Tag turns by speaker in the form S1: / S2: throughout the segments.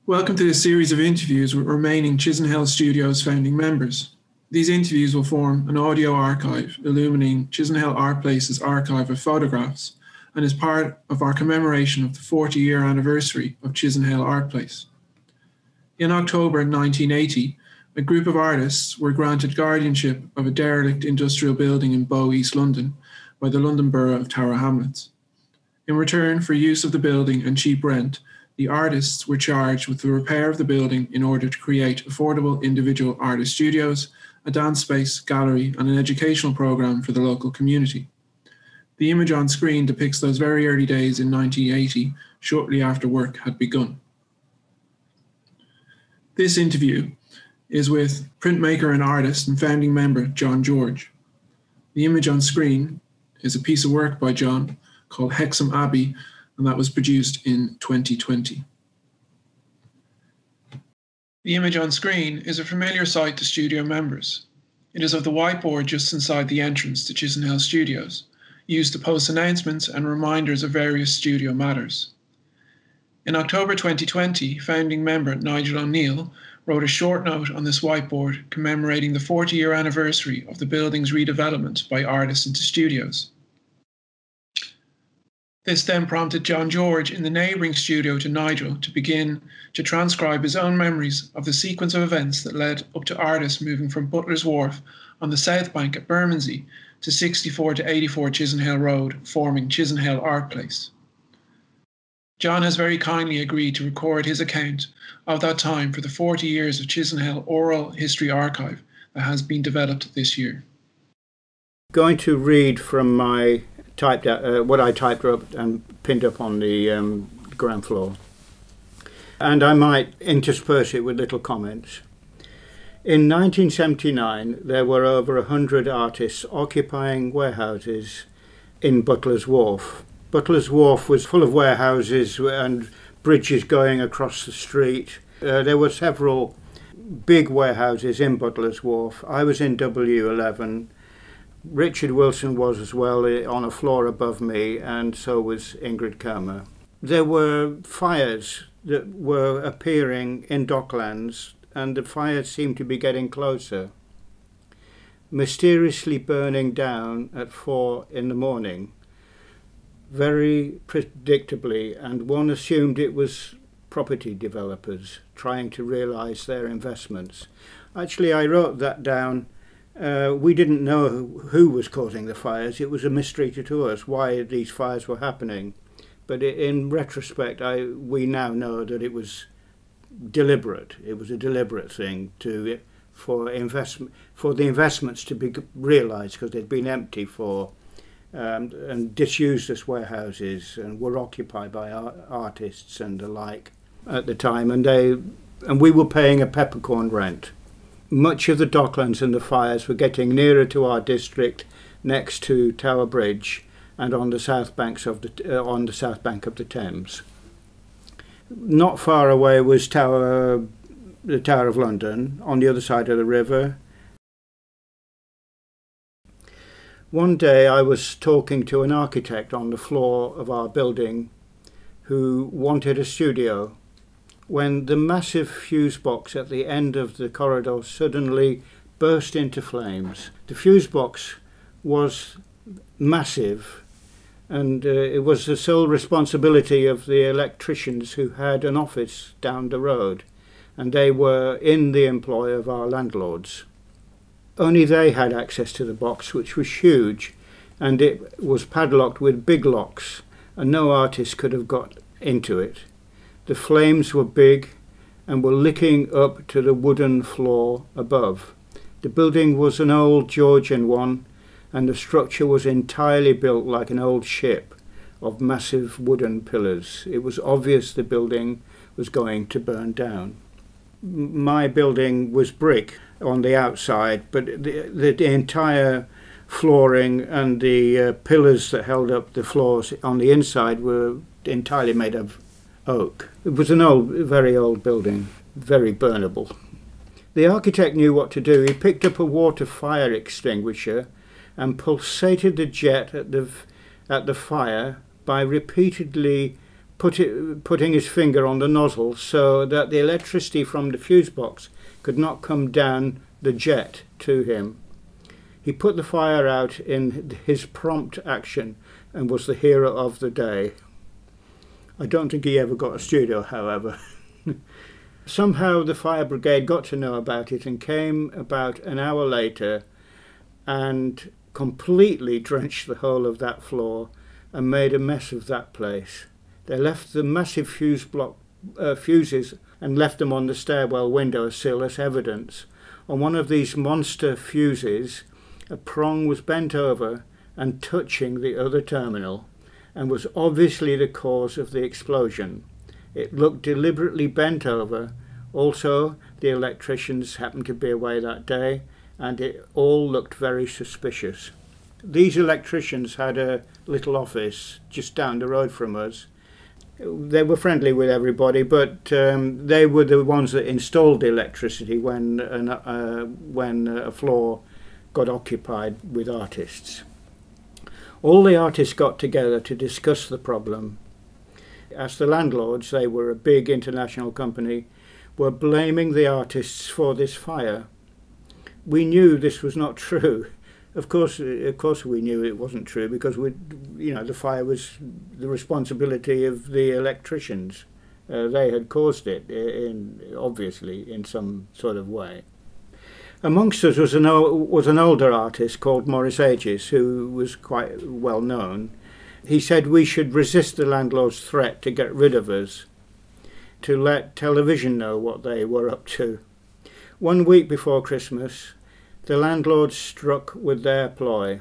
S1: Welcome to this series of interviews with remaining Chisenhale Studio's founding members. These interviews will form an audio archive illuminating Chisenhale Art Place's archive of photographs and is part of our commemoration of the 40-year anniversary of Chisenhale Art Place. In October 1980, a group of artists were granted guardianship of a derelict industrial building in Bow, East London by the London Borough of Tower Hamlets. In return for use of the building and cheap rent, the artists were charged with the repair of the building in order to create affordable individual artist studios, a dance space, gallery, and an educational program for the local community. The image on screen depicts those very early days in 1980, shortly after work had begun. This interview is with printmaker and artist and founding member Jon George. The image on screen is a piece of work by Jon called Hexham Abbey, and that was produced in 2020. The image on screen is a familiar sight to studio members. It is of the whiteboard just inside the entrance to Chisenhale Studios, used to post announcements and reminders of various studio matters. In October 2020, founding member Nigel O'Neill wrote a short note on this whiteboard commemorating the 40-year anniversary of the building's redevelopment by artists into studios. This then prompted Jon George in the neighbouring studio to Nigel to begin to transcribe his own memories of the sequence of events that led up to artists moving from Butler's Wharf on the South Bank at Bermondsey to 64 to 84 Chisenhale Road, forming Chisenhale Art Place. Jon has very kindly agreed to record his account of that time for the 40 years of Chisenhale Oral History Archive that has been developed this year.
S2: Going to read from my what I typed up and pinned up on the ground floor. And I might intersperse it with little comments. In 1979, there were over 100 artists occupying warehouses in Butler's Wharf. Butler's Wharf was full of warehouses and bridges going across the street. There were several big warehouses in Butler's Wharf. I was in W11. Richard Wilson was as well on a floor above me, and so was Ingrid Kermer. There were fires that were appearing in Docklands, and the fires seemed to be getting closer, mysteriously burning down at 4 in the morning, very predictably, and one assumed it was property developers trying to realise their investments. Actually, I wrote that down. We didn't know who was causing the fires. It was a mystery to us why these fires were happening. But in retrospect, we now know that it was deliberate. It was a deliberate thing for the investments to be realised, because they'd been empty and disused as warehouses and were occupied by artists and the like at the time. And we were paying a peppercorn rent. Much of the Docklands and the fires were getting nearer to our district, next to Tower Bridge and on the south bank of the Thames. Not far away was the Tower of London, on the other side of the river. One day I was talking to an architect on the floor of our building who wanted a studio, when the massive fuse box at the end of the corridor suddenly burst into flames. The fuse box was massive, and it was the sole responsibility of the electricians who had an office down the road, and they were in the employ of our landlords. Only they had access to the box, which was huge, and it was padlocked with big locks, and no artist could have got into it. The flames were big and were licking up to the wooden floor above. The building was an old Georgian one, and the structure was entirely built like an old ship of massive wooden pillars. It was obvious the building was going to burn down. My building was brick on the outside, but the entire flooring and the pillars that held up the floors on the inside were entirely made of oak. It was an very old building, very burnable. The architect knew what to do. He picked up a water fire extinguisher and pulsated the jet at the fire by repeatedly putting his finger on the nozzle so that the electricity from the fuse box could not come down the jet to him. He put the fire out in his prompt action and was the hero of the day. I don't think he ever got a studio, however. Somehow the fire brigade got to know about it and came about an hour later and completely drenched the whole of that floor and made a mess of that place. They left the massive fuses and left them on the stairwell window sill as evidence. On one of these monster fuses, a prong was bent over and touching the other terminal, and was obviously the cause of the explosion. It looked deliberately bent over. Also, the electricians happened to be away that day, and it all looked very suspicious. These electricians had a little office just down the road from us. They were friendly with everybody, but they were the ones that installed the electricity when a floor got occupied with artists. All the artists got together to discuss the problem. As the landlords, they were a big international company, were blaming the artists for this fire. We knew this was not true. Of course we knew it wasn't true, because the fire was the responsibility of the electricians. They had caused it, obviously, in some sort of way. Amongst us was an older artist called Maurice Aegis, who was quite well known. He said we should resist the landlord's threat to get rid of us, to let television know what they were up to. 1 week before Christmas, the landlord struck with their ploy.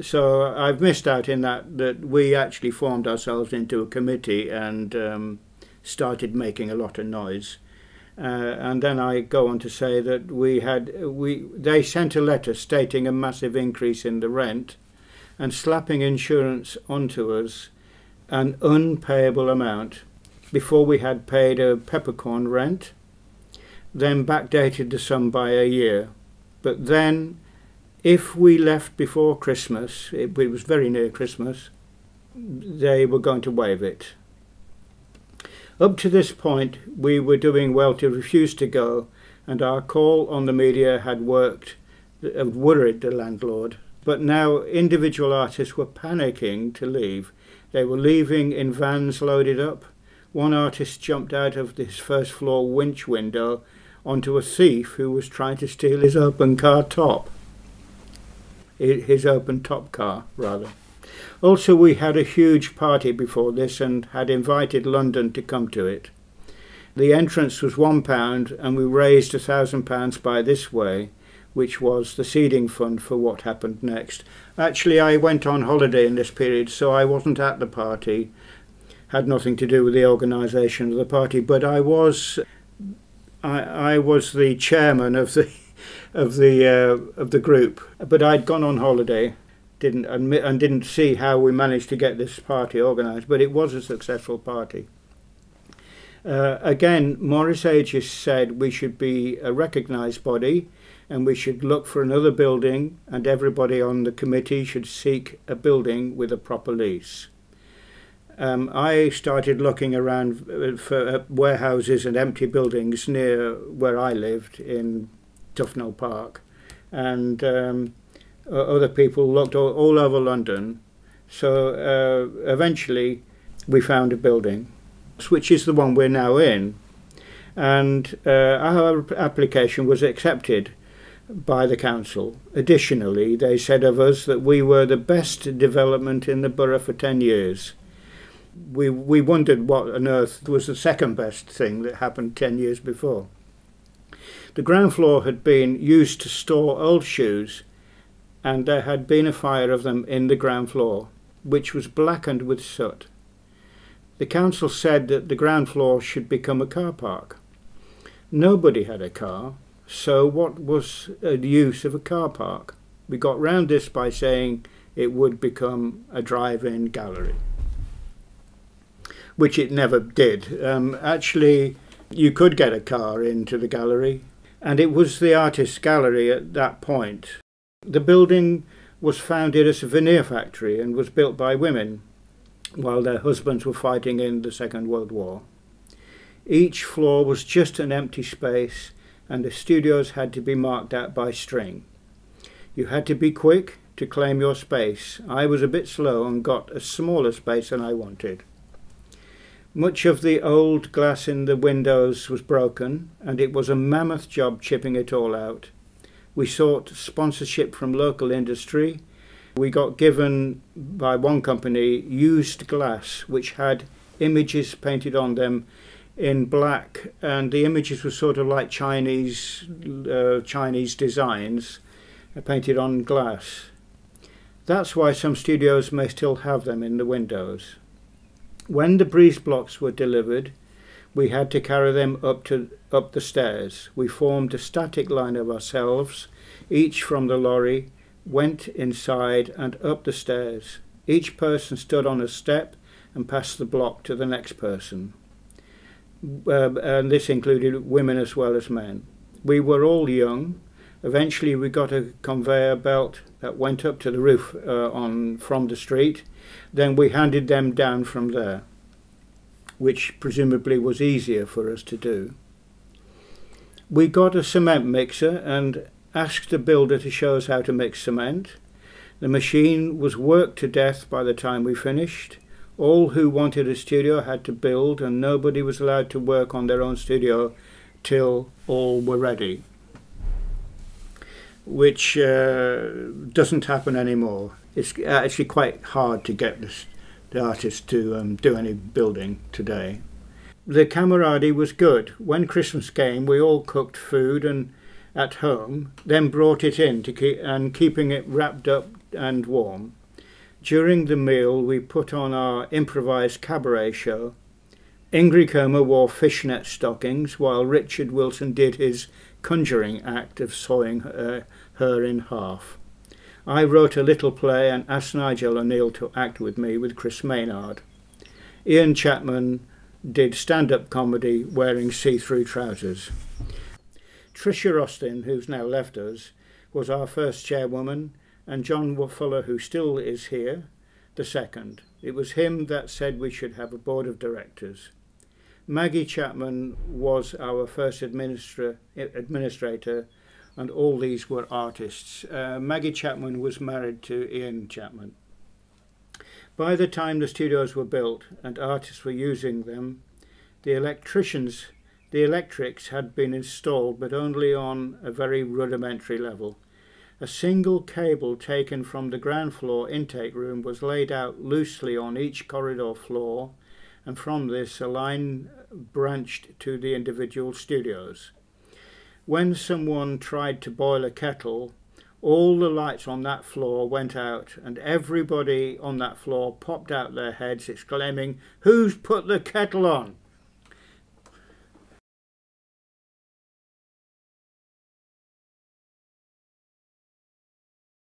S2: So I've missed out in that we actually formed ourselves into a committee and started making a lot of noise. And then I go on to say that they sent a letter stating a massive increase in the rent and slapping insurance onto us, an unpayable amount, before we had paid a peppercorn rent, then backdated the sum by a year. But then, if we left before Christmas, it was very near Christmas, they were going to waive it. Up to this point, we were doing well to refuse to go, and our call on the media had worried the landlord. But now individual artists were panicking to leave. They were leaving in vans loaded up. One artist jumped out of his first floor winch window onto a thief who was trying to steal his open top car, rather. Also, we had a huge party before this and had invited London to come to it. The entrance was £1 and we raised £1,000 by this way, which was the seeding fund for what happened next. Actually, I went on holiday in this period, so I wasn't at the party. Had nothing to do with the organisation of the party, but I was the chairman of the group. But I'd gone on holiday, didn't see how we managed to get this party organised, but it was a successful party. Again, Maurice Aegis said we should be a recognised body and we should look for another building, and everybody on the committee should seek a building with a proper lease. I started looking around for warehouses and empty buildings near where I lived in Tufnell Park, and other people looked all over London. So eventually we found a building, which is the one we're now in, and our application was accepted by the council. Additionally, they said of us that we were the best development in the borough for 10 years. We wondered what on earth was the second best thing that happened 10 years before. The ground floor had been used to store old shoes, and there had been a fire of them in the ground floor, which was blackened with soot. The council said that the ground floor should become a car park. Nobody had a car, so what was the use of a car park? We got round this by saying it would become a drive-in gallery, which it never did. Actually, you could get a car into the gallery, and it was the artist's gallery at that point. The building was founded as a veneer factory and was built by women. while their husbands were fighting in the Second World War. Each floor was just an empty space, and the studios had to be marked out by string. You had to be quick to claim your space. I was a bit slow and got a smaller space than I wanted. Much of the old glass in the windows was broken, and it was a mammoth job chipping it all out. We sought sponsorship from local industry. We got given by one company used glass which had images painted on them in black, and the images were sort of like Chinese designs painted on glass. That's why some studios may still have them in the windows. When the breeze blocks were delivered, we had to carry them up the stairs. We formed a static line of ourselves, each from the lorry, went inside and up the stairs. Each person stood on a step and passed the block to the next person. And this included women as well as men. We were all young. Eventually we got a conveyor belt that went up to the roof from the street. Then we handed them down from there, which presumably was easier for us to do. We got a cement mixer and asked the builder to show us how to mix cement. The machine was worked to death by the time we finished. All who wanted a studio had to build, and nobody was allowed to work on their own studio till all were ready, which doesn't happen anymore. It's actually quite hard to get the artists to do any building today. The camaraderie was good. When Christmas came, we all cooked food and at home, then brought it in keeping it wrapped up and warm. During the meal, we put on our improvised cabaret show. Ingrid Comer wore fishnet stockings, while Richard Wilson did his conjuring act of sawing her in half. I wrote a little play and asked Nigel O'Neill to act with me with Chris Maynard. Ian Chapman did stand-up comedy wearing see-through trousers. Tricia Austin, who's now left us, was our first chairwoman, and John Fuller, who still is here, the second. It was him that said we should have a board of directors. Maggie Chapman was our first administrator, and all these were artists. Maggie Chapman was married to Ian Chapman. By the time the studios were built and artists were using them, the electrics had been installed, but only on a very rudimentary level. A single cable taken from the ground floor intake room was laid out loosely on each corridor floor, and from this a line branched to the individual studios. When someone tried to boil a kettle, all the lights on that floor went out, and everybody on that floor popped out their heads exclaiming, "Who's put the kettle on?"